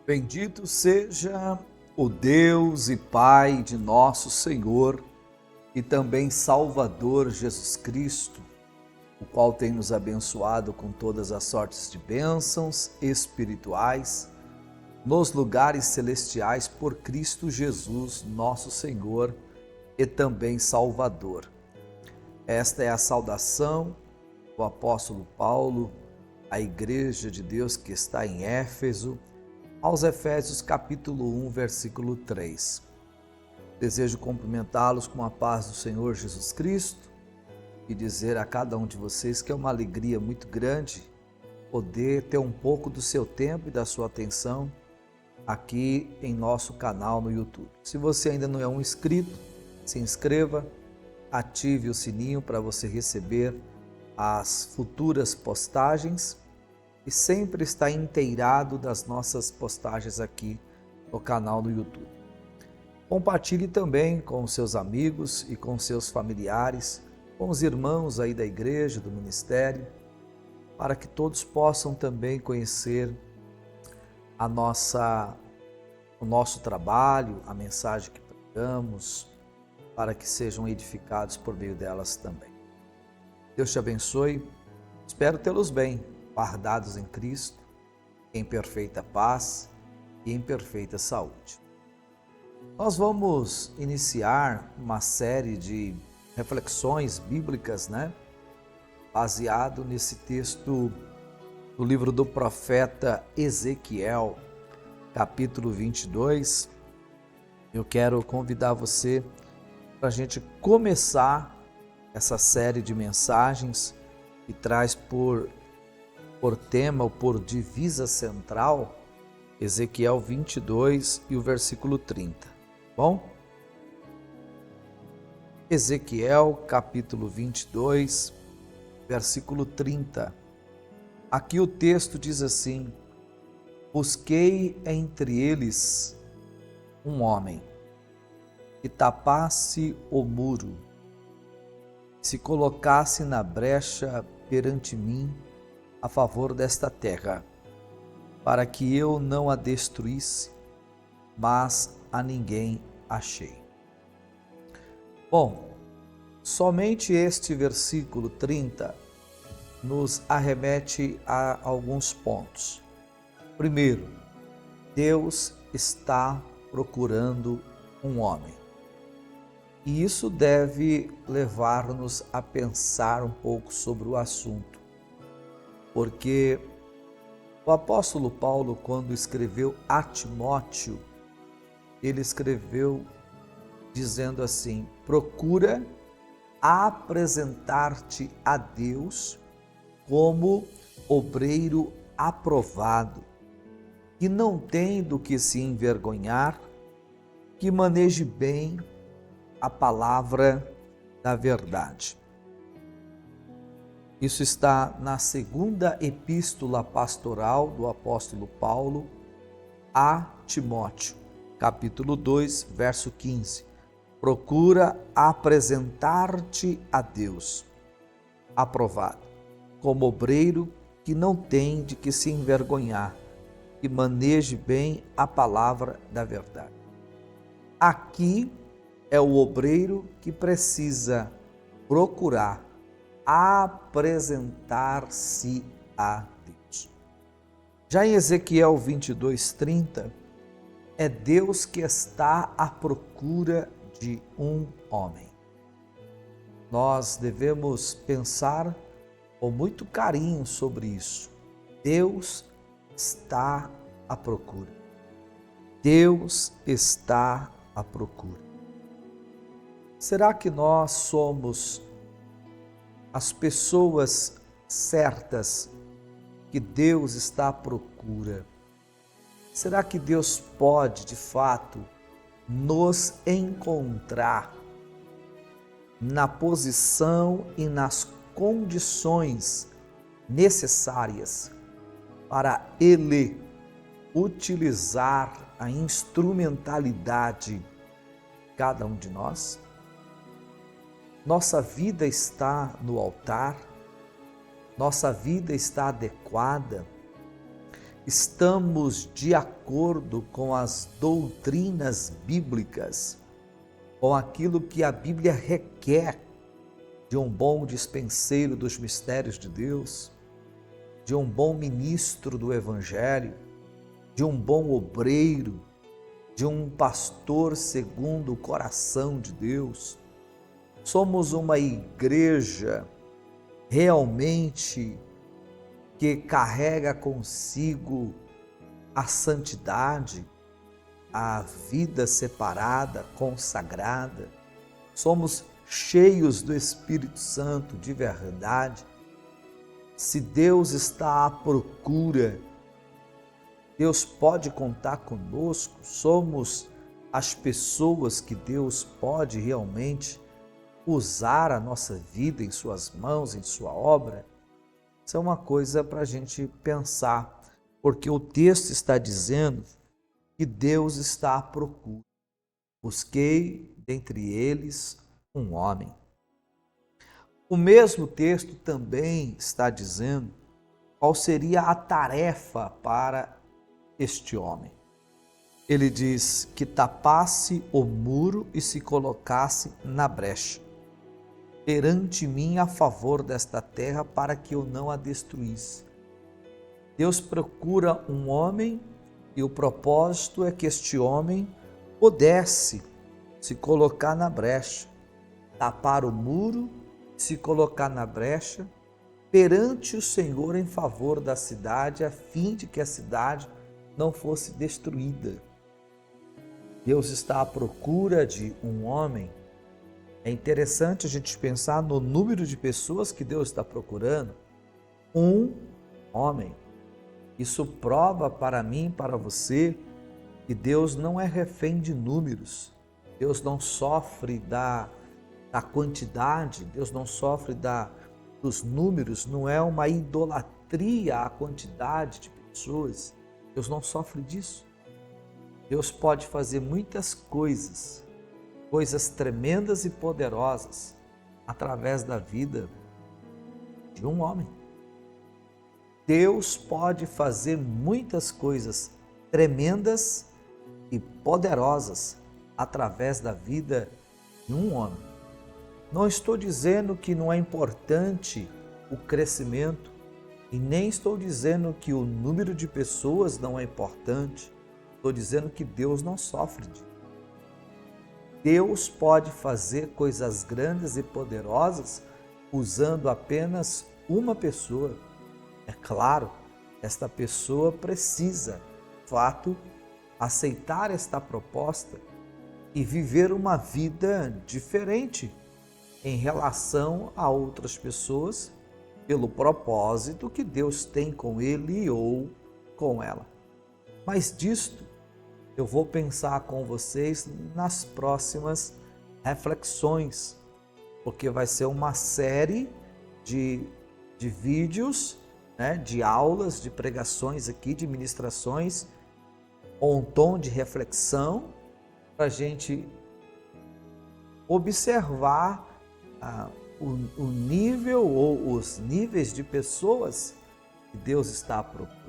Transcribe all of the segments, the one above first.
Bendito seja o Deus e Pai de nosso Senhor e também Salvador Jesus Cristo, o qual tem nos abençoado com todas as sortes de bênçãos espirituais nos lugares celestiais por Cristo Jesus, nosso Senhor e também Salvador. Esta é a saudação do apóstolo Paulo à Igreja de Deus que está em Éfeso, aos Efésios capítulo 1, versículo 3. Desejo cumprimentá-los com a paz do Senhor Jesus Cristo e dizer a cada um de vocês que é uma alegria muito grande poder ter um pouco do seu tempo e da sua atenção aqui em nosso canal no YouTube. Se você ainda não é um inscrito, se inscreva, ative o sininho para você receber as futuras postagens e sempre estar inteirado das nossas postagens aqui no canal no YouTube. Compartilhe também com seus amigos e com seus familiares, com os irmãos aí da igreja, do ministério, para que todos possam também conhecer o nosso trabalho, a mensagem que pregamos, para que sejam edificados por meio delas também. Deus te abençoe, espero tê-los bem, guardados em Cristo, em perfeita paz e em perfeita saúde. Nós vamos iniciar uma série de reflexões bíblicas, baseado nesse texto do livro do profeta Ezequiel, capítulo 22. Eu quero convidar você para a gente começar essa série de mensagens que traz por tema ou por divisa central Ezequiel 22 e o versículo 30. Bom? Ezequiel capítulo 22, versículo 30. Aqui o texto diz assim: busquei entre eles um homem que tapasse o muro, se colocasse na brecha perante mim a favor desta terra, para que eu não a destruísse, mas a ninguém achei. Bom, somente este versículo 30 nos arremete a alguns pontos. Primeiro, Deus está procurando um homem. E isso deve levar-nos a pensar um pouco sobre o assunto. Porque o apóstolo Paulo, quando escreveu a Timóteo, ele escreveu dizendo assim: procura apresentar-te a Deus como obreiro aprovado, que não tem do que se envergonhar, que maneje bem a palavra da verdade. Isso está na segunda epístola pastoral do apóstolo Paulo a Timóteo, capítulo 2, verso 15. Procura apresentar-te a Deus, aprovado, como obreiro que não tem de que se envergonhar, que maneje bem a palavra da verdade. Aqui é o obreiro que precisa procurar apresentar-se a Deus. Já em Ezequiel 22, 30, é Deus que está à procura de um homem. Nós devemos pensar com muito carinho sobre isso. Deus está à procura. Deus está à procura. Será que nós somos as pessoas certas que Deus está à procura? Será que Deus pode, de fato, nos encontrar na posição e nas condições necessárias para Ele utilizar a instrumentalidade de cada um de nós? Nossa vida está no altar, nossa vida está adequada estamos de acordo com as doutrinas bíblicas, com aquilo que a Bíblia requer de um bom dispenseiro dos mistérios de Deus, de um bom ministro do Evangelho, de um bom obreiro, de um pastor segundo o coração de Deus. Somos uma igreja realmente que carrega consigo a santidade, a vida separada, consagrada. Somos cheios do Espírito Santo de verdade. Se Deus está à procura, Deus pode contar conosco. Somos as pessoas que Deus pode realmente usar a nossa vida em suas mãos, em sua obra. Isso é uma coisa para a gente pensar, porque o texto está dizendo que Deus está à procura. Busquei dentre eles um homem. O mesmo texto também está dizendo qual seria a tarefa para este homem. Ele diz que tapasse o muro e se colocasse na brecha perante mim a favor desta terra, para que eu não a destruísse. Deus procura um homem e o propósito é que este homem pudesse se colocar na brecha, tapar o muro, se colocar na brecha perante o Senhor em favor da cidade, a fim de que a cidade não fosse destruída. Deus está à procura de um homem. É interessante a gente pensar no número de pessoas que Deus está procurando. Um homem. Isso prova para mim e para você que Deus não é refém de números. Deus não sofre da quantidade, Deus não sofre dos números, não é uma idolatria à quantidade de pessoas. Deus não sofre disso. Deus pode fazer muitas coisas tremendas e poderosas através da vida de um homem. Deus pode fazer muitas coisas tremendas e poderosas através da vida de um homem. Não estou dizendo que não é importante o crescimento e nem estou dizendo que o número de pessoas não é importante. Estou dizendo que Deus não sofre disso. Deus pode fazer coisas grandes e poderosas usando apenas uma pessoa. É claro, esta pessoa precisa, de fato, aceitar esta proposta e viver uma vida diferente em relação a outras pessoas, pelo propósito que Deus tem com ele ou com ela. Mas disto eu vou pensar com vocês nas próximas reflexões, porque vai ser uma série de vídeos, de aulas, de pregações aqui, de ministrações, com um tom de reflexão, para a gente observar o nível ou os níveis de pessoas que Deus está à procura.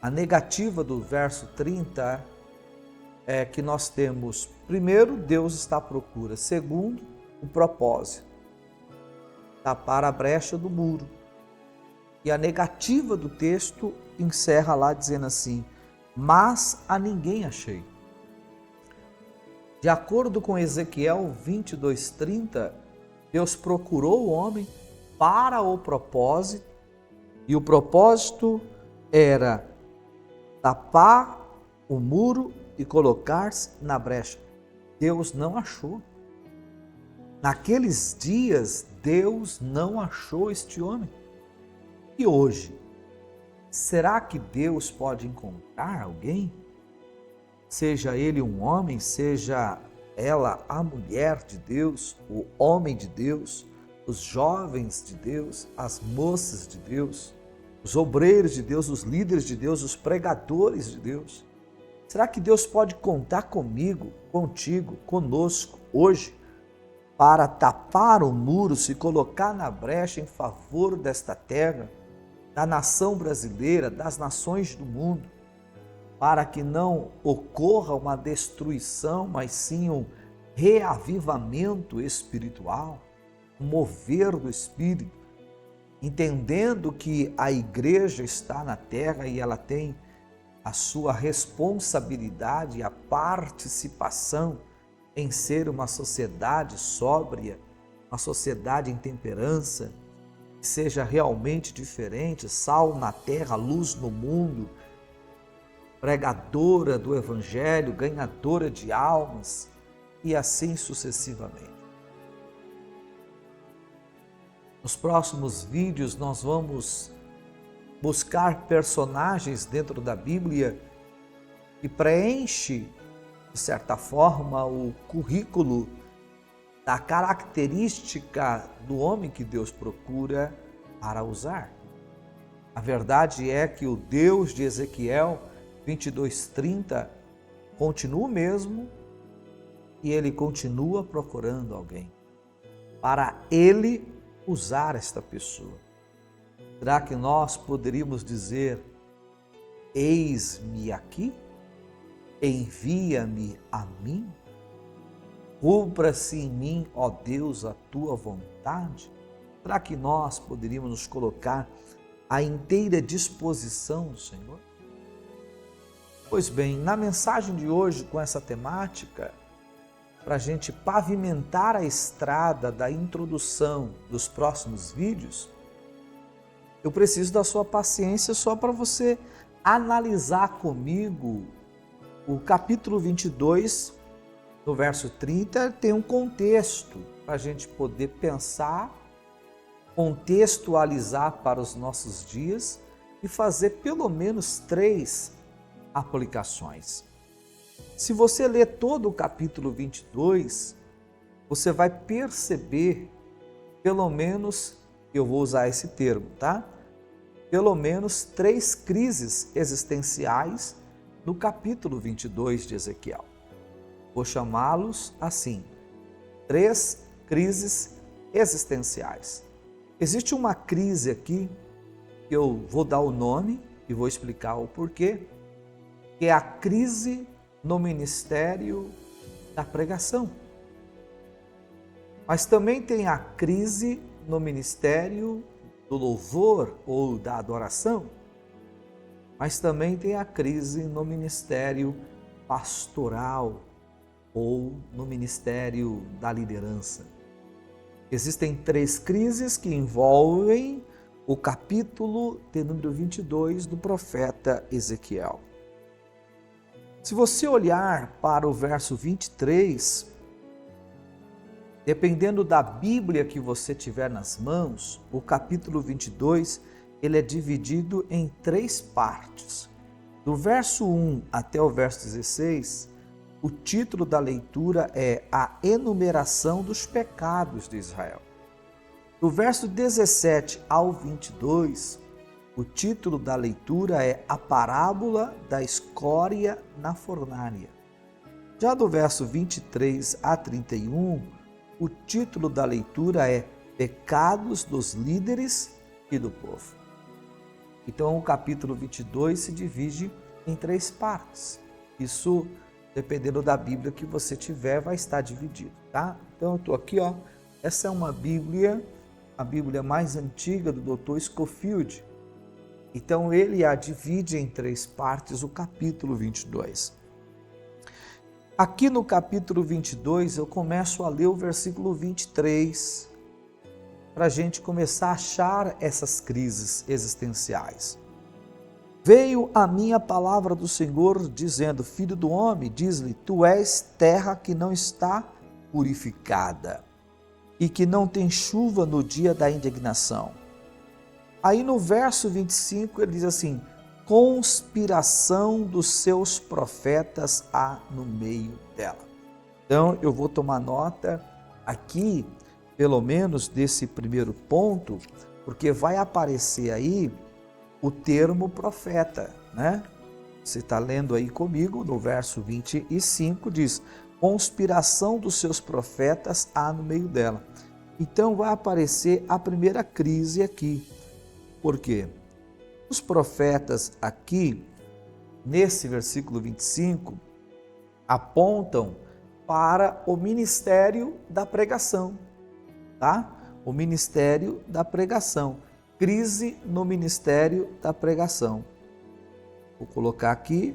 A negativa do verso 30 é que nós temos, primeiro, Deus está à procura. Segundo, o propósito, tapar a brecha do muro. E a negativa do texto encerra lá dizendo assim: mas a ninguém achei. De acordo com Ezequiel 22:30, Deus procurou o homem para o propósito, e o propósito era tapar o muro e colocar-se na brecha. Deus não achou. Naqueles dias, Deus não achou este homem. E hoje, será que Deus pode encontrar alguém? Seja ele um homem, seja ela a mulher de Deus, o homem de Deus, os jovens de Deus, as moças de Deus, os obreiros de Deus, os líderes de Deus, os pregadores de Deus. Será que Deus pode contar comigo, contigo, conosco hoje para tapar o muro, se colocar na brecha em favor desta terra, da nação brasileira, das nações do mundo, para que não ocorra uma destruição, mas sim um reavivamento espiritual, um mover do Espírito, entendendo que a igreja está na terra e ela tem a sua responsabilidade e a participação em ser uma sociedade sóbria, uma sociedade em temperança, que seja realmente diferente, sal na terra, luz no mundo, pregadora do Evangelho, ganhadora de almas e assim sucessivamente. Nos próximos vídeos nós vamos buscar personagens dentro da Bíblia que preenche, de certa forma, o currículo da característica do homem que Deus procura para usar. A verdade é que o Deus de Ezequiel 22:30 continua o mesmo e ele continua procurando alguém para ele usar esta pessoa. Será que nós poderíamos dizer: eis-me aqui, envia-me a mim? Cumpra-se em mim, ó Deus, a tua vontade? Será que nós poderíamos nos colocar à inteira disposição do Senhor? Pois bem, na mensagem de hoje, com essa temática, para a gente pavimentar a estrada da introdução dos próximos vídeos, eu preciso da sua paciência só para você analisar comigo o capítulo 22, no verso 30, tem um contexto para a gente poder pensar, contextualizar para os nossos dias e fazer pelo menos 3 aplicações. Se você ler todo o capítulo 22, você vai perceber, pelo menos, eu vou usar esse termo, tá? Pelo menos 3 crises existenciais no capítulo 22 de Ezequiel. Vou chamá-los assim, 3 crises existenciais. Existe uma crise aqui, que eu vou dar o nome e vou explicar o porquê, que é a crise no ministério da pregação. Mas também tem a crise no ministério do louvor ou da adoração. Mas também tem a crise no ministério pastoral ou no ministério da liderança. Existem 3 crises que envolvem o capítulo de número 22 do profeta Ezequiel. Se você olhar para o verso 23, dependendo da Bíblia que você tiver nas mãos, o capítulo 22, ele é dividido em 3 partes. Do verso 1 até o verso 16, o título da leitura é A Enumeração dos Pecados de Israel. Do verso 17 ao 22, o título da leitura é A Parábola da Escória na Fornalha. Já do verso 23 a 31, o título da leitura é Pecados dos Líderes e do Povo. Então, o capítulo 22 se divide em 3 partes. Isso, dependendo da Bíblia que você tiver, vai estar dividido, tá? Então, eu estou aqui, ó. Essa é uma Bíblia, a Bíblia mais antiga do Dr. Scofield. Então, ele a divide em 3 partes, o capítulo 22. Aqui no capítulo 22, eu começo a ler o versículo 23, para a gente começar a achar essas crises existenciais. Veio a minha palavra do Senhor, dizendo: Filho do homem, diz-lhe, tu és terra que não está purificada, e que não tem chuva no dia da indignação. Aí no verso 25 ele diz assim: conspiração dos seus profetas há no meio dela. Então eu vou tomar nota aqui, pelo menos desse primeiro ponto, porque vai aparecer aí o termo profeta, né? Você está lendo aí comigo, no verso 25 diz: conspiração dos seus profetas há no meio dela. Então vai aparecer a primeira crise aqui. Por quê? Os profetas aqui, nesse versículo 25, apontam para o ministério da pregação, tá? O ministério da pregação. Crise no ministério da pregação. Vou colocar aqui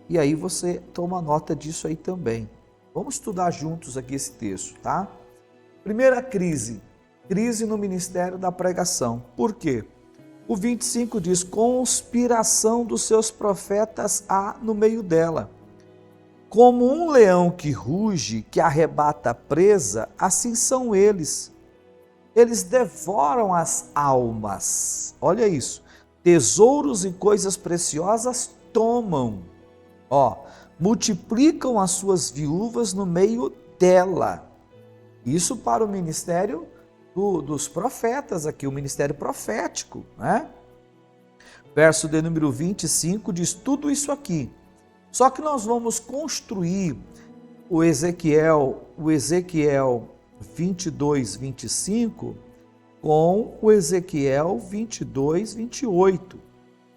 e aí você toma nota disso aí também. Vamos estudar juntos aqui esse texto, tá? Primeira crise, crise no ministério da pregação. Por quê? O 25 diz, conspiração dos seus profetas há no meio dela. Como um leão que ruge, que arrebata a presa, assim são eles. Eles devoram as almas. Olha isso. Tesouros e coisas preciosas tomam. Multiplicam as suas viúvas no meio dela. Isso para o ministério dos profetas aqui, o ministério profético, né? Verso de número 25 diz tudo isso aqui. Só que nós vamos construir o Ezequiel 22, 25 com o Ezequiel 22, 28.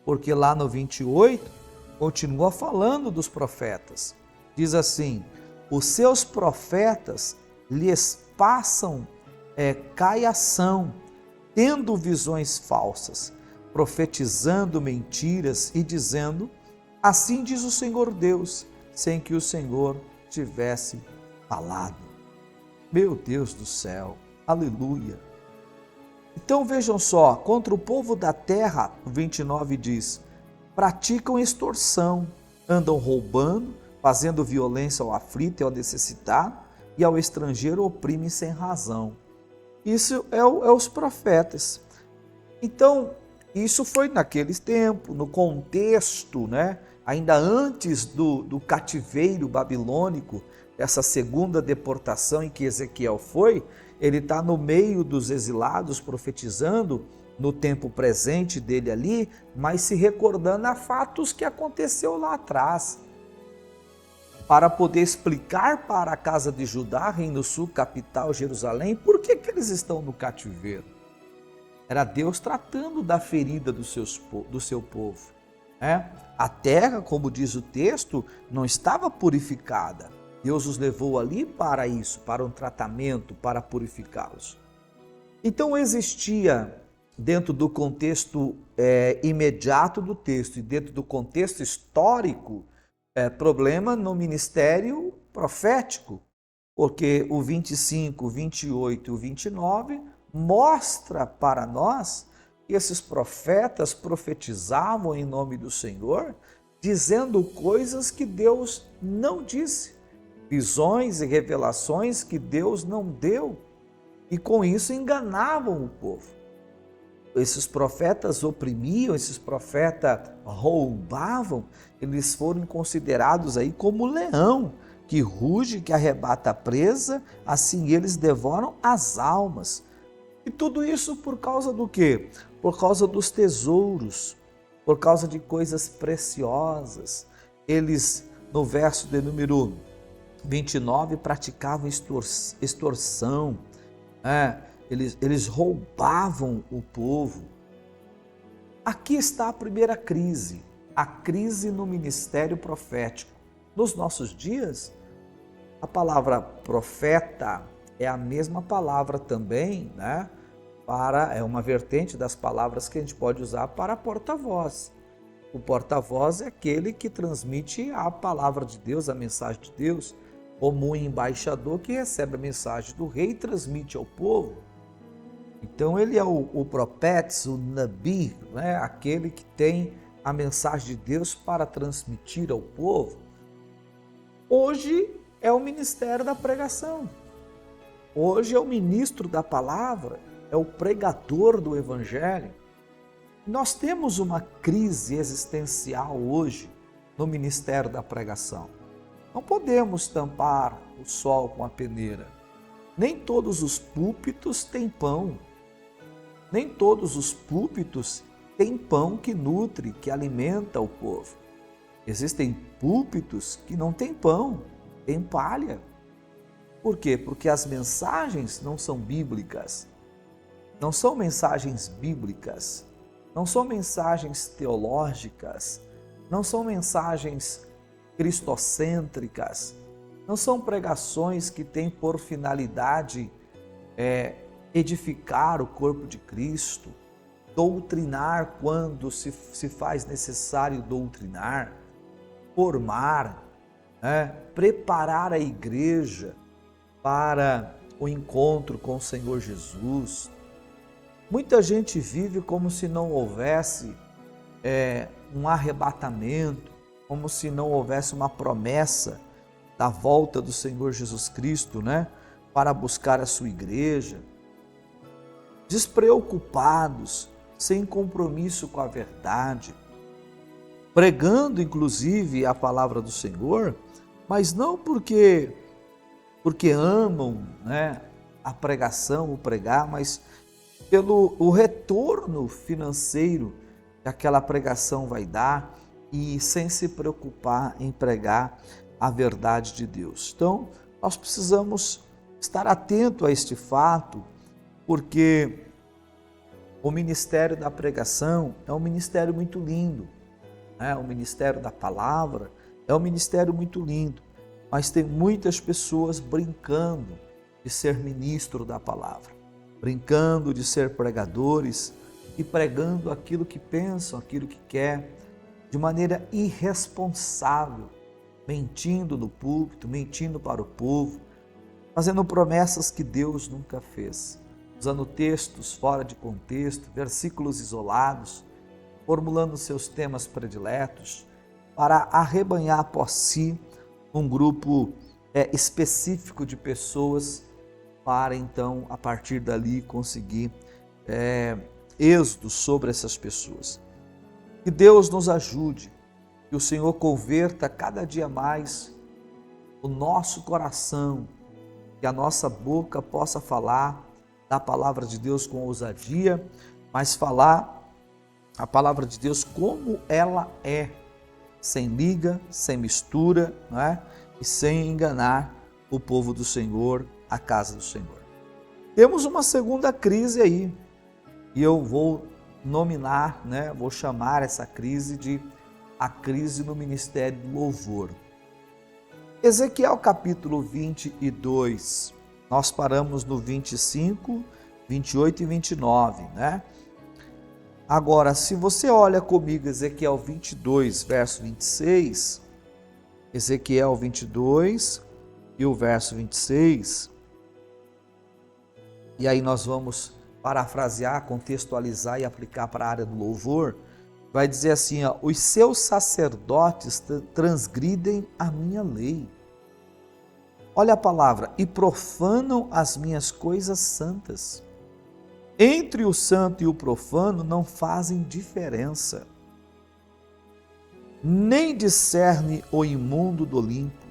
Porque lá no 28 continua falando dos profetas. Diz assim, os seus profetas lhes passam caiação, tendo visões falsas, profetizando mentiras e dizendo, assim diz o Senhor Deus, sem que o Senhor tivesse falado. Meu Deus do céu, aleluia. Então vejam só, contra o povo da terra, o 29 diz, praticam extorsão, andam roubando, fazendo violência ao aflito e ao necessitado, e ao estrangeiro oprimem sem razão. Isso é os profetas. Então, isso foi naqueles tempos, no contexto, né? Ainda antes do cativeiro babilônico, essa segunda deportação em que Ezequiel foi, ele está no meio dos exilados profetizando no tempo presente dele ali, mas se recordando a fatos que aconteceu lá atrás, para poder explicar para a casa de Judá, Reino Sul, capital, Jerusalém, por que eles estão no cativeiro. Era Deus tratando da ferida do seu povo. Né? A terra, como diz o texto, não estava purificada. Deus os levou ali para isso, para um tratamento, para purificá-los. Então existia, dentro do contexto imediato do texto e dentro do contexto histórico, problema no ministério profético, porque o 25, o 28 e o 29 mostra para nós que esses profetas profetizavam em nome do Senhor, dizendo coisas que Deus não disse, visões e revelações que Deus não deu, e com isso enganavam o povo. Esses profetas oprimiam, esses profetas roubavam, eles foram considerados aí como leão, que ruge, que arrebata a presa, assim eles devoram as almas. E tudo isso por causa do quê? Por causa dos tesouros, por causa de coisas preciosas. Eles, no verso de número 29, praticavam extorsão, Eles roubavam o povo. Aqui está a primeira crise, a crise no ministério profético. Nos nossos dias, a palavra profeta é a mesma palavra também, né? É uma vertente das palavras que a gente pode usar para porta-voz. O porta-voz é aquele que transmite a palavra de Deus, a mensagem de Deus, como um embaixador que recebe a mensagem do rei e transmite ao povo. Então ele é o profeta, o nabi, né? Aquele que tem a mensagem de Deus para transmitir ao povo. Hoje é o ministério da pregação. Hoje é o ministro da palavra, é o pregador do evangelho. Nós temos uma crise existencial hoje no ministério da pregação. Não podemos tampar o sol com a peneira. Nem todos os púlpitos têm pão. Nem todos os púlpitos têm pão que nutre, que alimenta o povo. Existem púlpitos que não têm pão, têm palha. Por quê? Porque as mensagens não são bíblicas. Não são mensagens bíblicas. não são mensagens teológicas, não são mensagens cristocêntricas, não são pregações que têm por finalidade edificar o corpo de Cristo, doutrinar quando se faz necessário doutrinar, formar, preparar a igreja para o encontro com o Senhor Jesus. Muita gente vive como se não houvesse um arrebatamento, como se não houvesse uma promessa da volta do Senhor Jesus Cristo, para buscar a sua igreja. Despreocupados, sem compromisso com a verdade, pregando inclusive a palavra do Senhor, mas não porque amam a pregação, o pregar, mas pelo o retorno financeiro que aquela pregação vai dar e sem se preocupar em pregar a verdade de Deus. Então, nós precisamos estar atento a este fato, porque o ministério da pregação é um ministério muito lindo, o ministério da palavra é um ministério muito lindo, mas tem muitas pessoas brincando de ser ministro da palavra, brincando de ser pregadores e pregando aquilo que pensam, aquilo que quer, de maneira irresponsável, mentindo no púlpito, mentindo para o povo, fazendo promessas que Deus nunca fez, usando textos fora de contexto, versículos isolados, formulando seus temas prediletos para arrebanhar após si um grupo específico de pessoas para então, a partir dali, conseguir êxito sobre essas pessoas. Que Deus nos ajude, que o Senhor converta cada dia mais o nosso coração, que a nossa boca possa falar da palavra de Deus com ousadia, mas falar a palavra de Deus como ela é, sem liga, sem mistura, e sem enganar o povo do Senhor, a casa do Senhor. Temos uma segunda crise aí, e eu vou nominar, vou chamar essa crise de a crise no ministério do louvor. Ezequiel capítulo 22, nós paramos no 25, 28 e 29, Agora, se você olha comigo Ezequiel 22, verso 26, Ezequiel 22 e o verso 26, e aí nós vamos parafrasear, contextualizar e aplicar para a área do louvor, vai dizer assim, os seus sacerdotes transgridem a minha lei. Olha a palavra, e profanam as minhas coisas santas. Entre o santo e o profano não fazem diferença, nem discerne o imundo do limpo,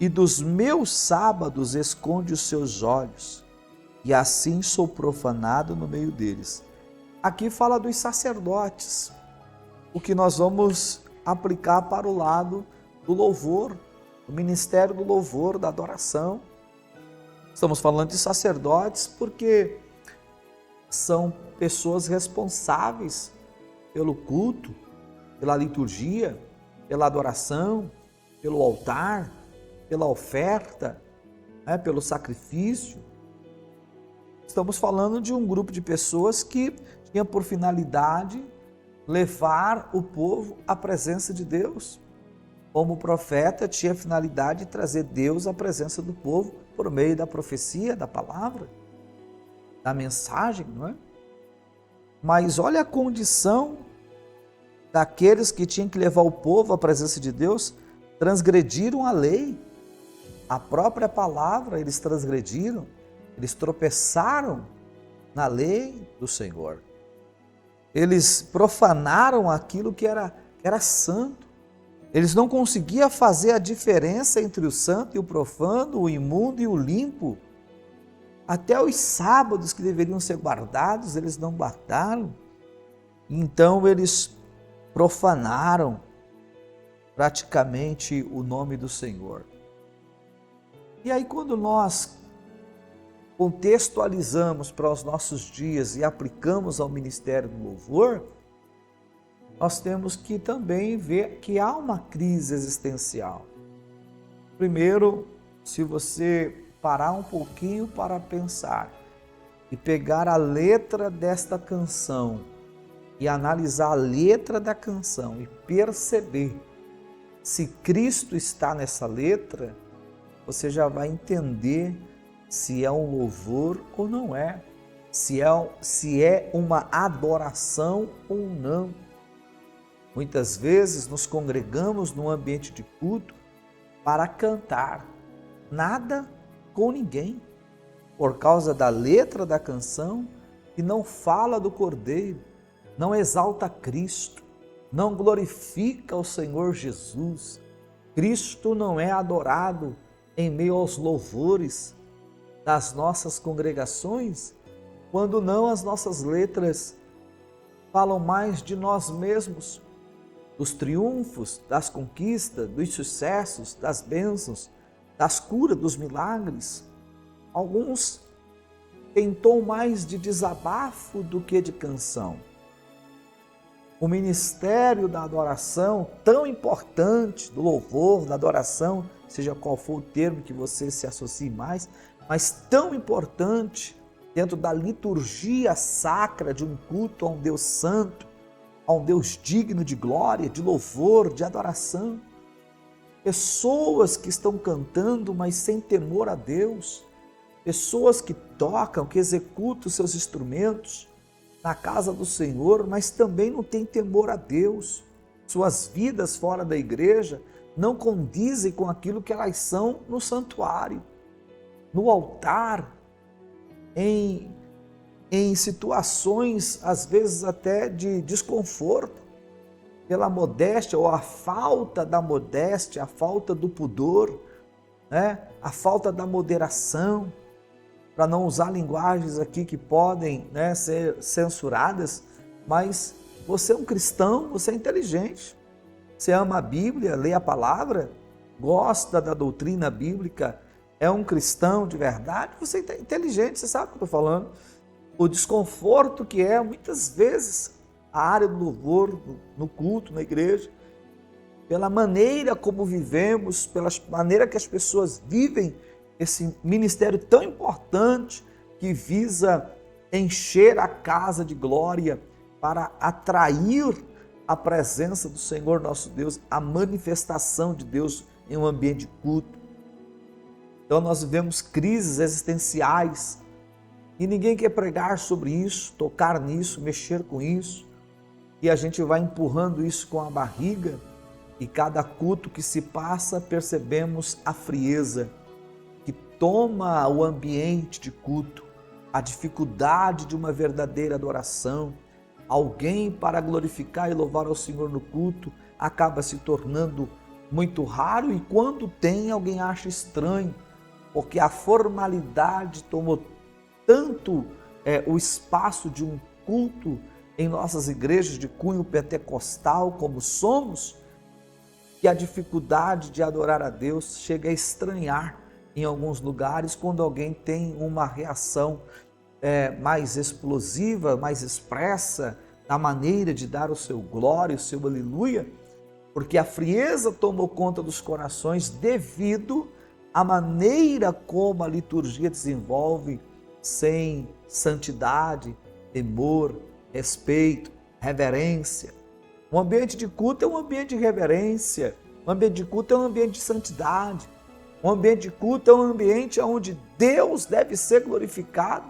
e dos meus sábados esconde os seus olhos, e assim sou profanado no meio deles. Aqui fala dos sacerdotes, o que nós vamos aplicar para o lado do louvor, do ministério do louvor, da adoração. Estamos falando de sacerdotes porque são pessoas responsáveis pelo culto, pela liturgia, pela adoração, pelo altar, pela oferta, pelo sacrifício. Estamos falando de um grupo de pessoas que tinha por finalidade levar o povo à presença de Deus. Como profeta, tinha a finalidade de trazer Deus à presença do povo por meio da profecia, da palavra, da mensagem, Mas olha a condição daqueles que tinham que levar o povo à presença de Deus, transgrediram a lei, a própria palavra eles transgrediram, eles tropeçaram na lei do Senhor. Eles profanaram aquilo que era santo. Eles não conseguiam fazer a diferença entre o santo e o profano, o imundo e o limpo. Até os sábados que deveriam ser guardados, eles não guardaram. Então eles profanaram praticamente o nome do Senhor. E aí quando nós contextualizamos para os nossos dias e aplicamos ao ministério do louvor, nós temos que também ver que há uma crise existencial. Primeiro, se você parar um pouquinho para pensar e pegar a letra desta canção e analisar a letra da canção e perceber se Cristo está nessa letra, você já vai entender se é um louvor ou não é, se é uma adoração ou não. Muitas vezes nos congregamos num ambiente de culto para cantar, nada com ninguém, por causa da letra da canção que não fala do Cordeiro, não exalta Cristo, não glorifica o Senhor Jesus. Cristo não é adorado em meio aos louvores das nossas congregações, quando não as nossas letras falam mais de nós mesmos, dos triunfos, das conquistas, dos sucessos, das bênçãos, das curas, dos milagres. Alguns têm tom mais de desabafo do que de canção. O ministério da adoração, tão importante, do louvor, da adoração, seja qual for o termo que você se associe mais, mas tão importante dentro da liturgia sacra de um culto a um Deus santo, a um Deus digno de glória, de louvor, de adoração. Pessoas que estão cantando, mas sem temor a Deus, pessoas que tocam, que executam seus instrumentos na casa do Senhor, mas também não têm temor a Deus. Suas vidas fora da igreja não condizem com aquilo que elas são no santuário, no altar, em situações, às vezes até de desconforto, pela modéstia ou a falta da modéstia, a falta do pudor, a falta da moderação, para não usar linguagens aqui que podem ser censuradas, mas você é um cristão, você é inteligente, você ama a Bíblia, lê a palavra, gosta da doutrina bíblica, é um cristão de verdade, você é inteligente, você sabe o que eu estou falando. O desconforto que é, muitas vezes, a área do louvor, no culto, na igreja, pela maneira como vivemos, pela maneira que as pessoas vivem esse ministério tão importante que visa encher a casa de glória para atrair a presença do Senhor nosso Deus, a manifestação de Deus em um ambiente de culto. Então nós vivemos crises existenciais e ninguém quer pregar sobre isso, tocar nisso, mexer com isso, e a gente vai empurrando isso com a barriga, e cada culto que se passa percebemos a frieza que toma o ambiente de culto, a dificuldade de uma verdadeira adoração. Alguém para glorificar e louvar ao Senhor no culto acaba se tornando muito raro, e quando tem, alguém acha estranho, porque a formalidade tomou tanto o espaço de um culto em nossas igrejas de cunho pentecostal como somos, que a dificuldade de adorar a Deus chega a estranhar em alguns lugares quando alguém tem uma reação mais explosiva, mais expressa na maneira de dar o seu glória, o seu aleluia, porque a frieza tomou conta dos corações devido à maneira como a liturgia desenvolve sem santidade, temor, respeito, reverência. Um ambiente de culto é um ambiente de reverência, um ambiente de culto é um ambiente de santidade, um ambiente de culto é um ambiente onde Deus deve ser glorificado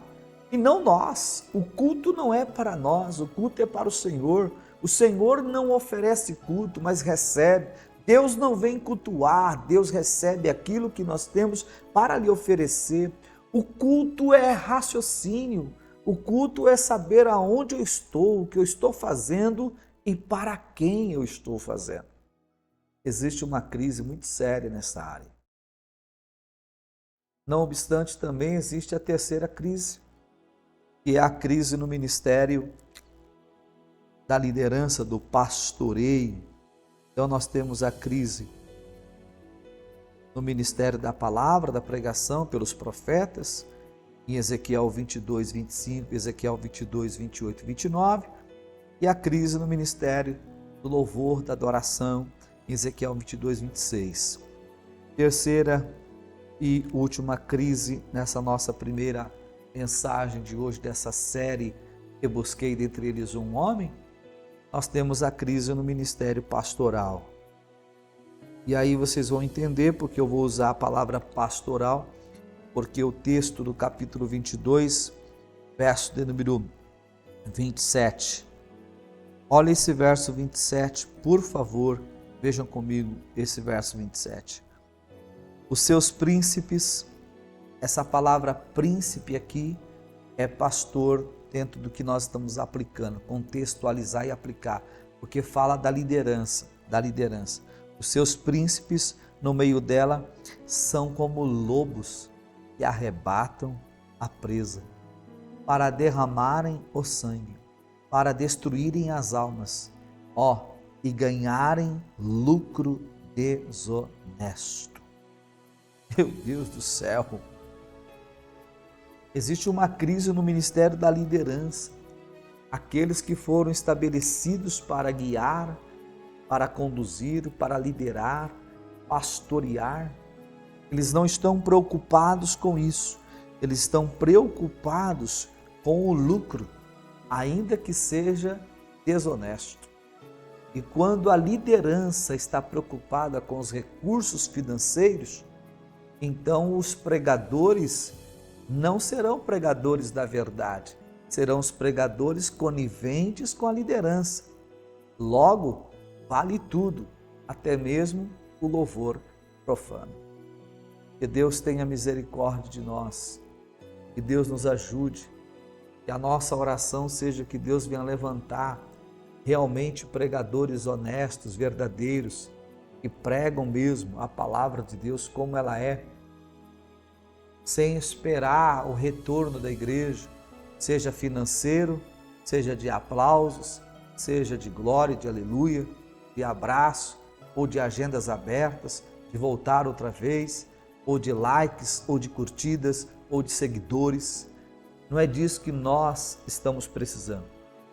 e não nós. O culto não é para nós, o culto é para o Senhor. O Senhor não oferece culto, mas recebe. Deus não vem cultuar, Deus recebe aquilo que nós temos para lhe oferecer. O culto é raciocínio, o culto é saber aonde eu estou, o que eu estou fazendo e para quem eu estou fazendo. Existe uma crise muito séria nessa área. Não obstante, também existe a terceira crise, que é a crise no ministério da liderança, do pastoreio. Então nós temos a crise no ministério da palavra, da pregação pelos profetas, em Ezequiel 22, 25, Ezequiel 22, 28 e 29, e a crise no ministério do louvor, da adoração, em Ezequiel 22, 26. Terceira e última crise nessa nossa primeira mensagem de hoje, dessa série Eu Busquei Dentre Eles um Homem, nós temos a crise no ministério pastoral. E aí vocês vão entender porque eu vou usar a palavra pastoral, porque o texto do capítulo 22, verso de número 27. Olha esse verso 27, por favor, vejam comigo esse verso 27. Os seus príncipes, essa palavra príncipe aqui é pastor dentro do que nós estamos aplicando, contextualizar e aplicar, porque fala da liderança, Os seus príncipes no meio dela são como lobos que arrebatam a presa, para derramarem o sangue, para destruírem as almas, e ganharem lucro desonesto. Meu Deus do céu! Existe uma crise no ministério da liderança. Aqueles que foram estabelecidos para guiar, para conduzir, para liderar, pastorear, eles não estão preocupados com isso. Eles estão preocupados com o lucro, ainda que seja desonesto. E quando a liderança está preocupada com os recursos financeiros, então os pregadores não serão pregadores da verdade, serão os pregadores coniventes com a liderança. Logo, vale tudo, até mesmo o louvor profano. Que Deus tenha misericórdia de nós, que Deus nos ajude, que a nossa oração seja que Deus venha levantar realmente pregadores honestos, verdadeiros, que pregam mesmo a palavra de Deus como ela é, sem esperar o retorno da igreja, seja financeiro, seja de aplausos, seja de glória, de aleluia, de abraço, ou de agendas abertas, de voltar outra vez, ou de likes, ou de curtidas, ou de seguidores. Não é disso que nós estamos precisando.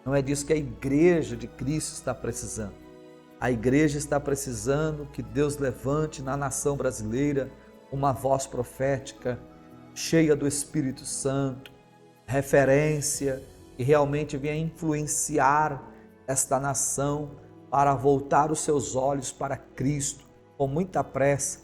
Não é disso que a igreja de Cristo está precisando. A igreja está precisando que Deus levante na nação brasileira uma voz profética, cheia do Espírito Santo, referência, e realmente venha influenciar esta nação para voltar os seus olhos para Cristo com muita pressa,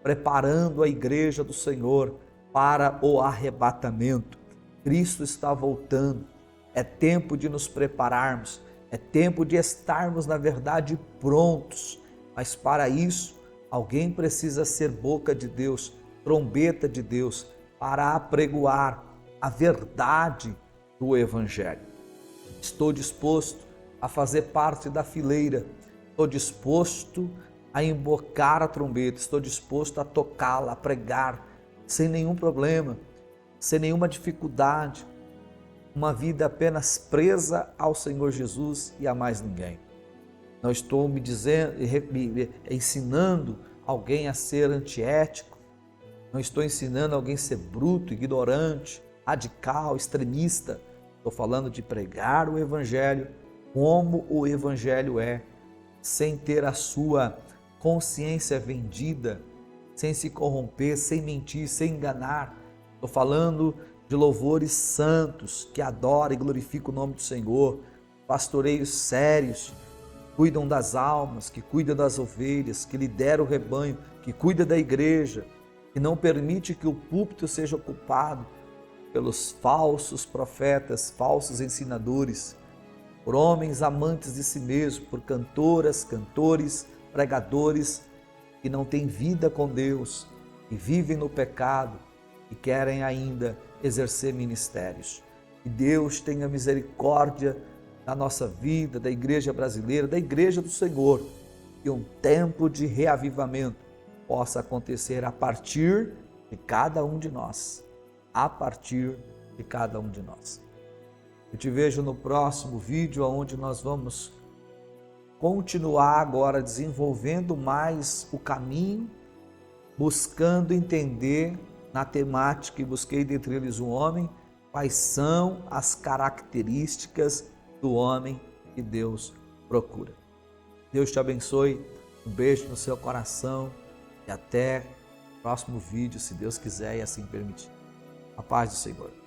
preparando a igreja do Senhor para o arrebatamento. Cristo está voltando, é tempo de nos prepararmos, é tempo de estarmos, na verdade, prontos, mas para isso, alguém precisa ser boca de Deus, trombeta de Deus, para apregoar a verdade do Evangelho. Estou disposto a fazer parte da fileira, estou disposto a embocar a trombeta, estou disposto a tocá-la, a pregar, sem nenhum problema, sem nenhuma dificuldade, uma vida apenas presa ao Senhor Jesus e a mais ninguém. Não estou me ensinando alguém a ser antiético, não estou ensinando alguém a ser bruto, ignorante, radical, extremista. Estou falando de pregar o Evangelho como o Evangelho é, sem ter a sua consciência vendida, sem se corromper, sem mentir, sem enganar. Estou falando de louvores santos que adoram e glorificam o nome do Senhor, pastoreios sérios, que cuidam das almas, que cuidam das ovelhas, que lideram o rebanho, que cuidam da igreja, que não permite que o púlpito seja ocupado pelos falsos profetas, falsos ensinadores, por homens amantes de si mesmo, por cantoras, cantores, pregadores que não têm vida com Deus, que vivem no pecado e querem ainda exercer ministérios. Que Deus tenha misericórdia da nossa vida, da igreja brasileira, da igreja do Senhor, que um tempo de reavivamento possa acontecer a partir de cada um de nós, a partir de cada um de nós. Eu te vejo no próximo vídeo, onde nós vamos continuar agora desenvolvendo mais o caminho, buscando entender na temática e busquei dentre eles um homem, quais são as características do homem que Deus procura. Deus te abençoe, um beijo no seu coração e até o próximo vídeo, se Deus quiser e assim permitir. A paz do Senhor.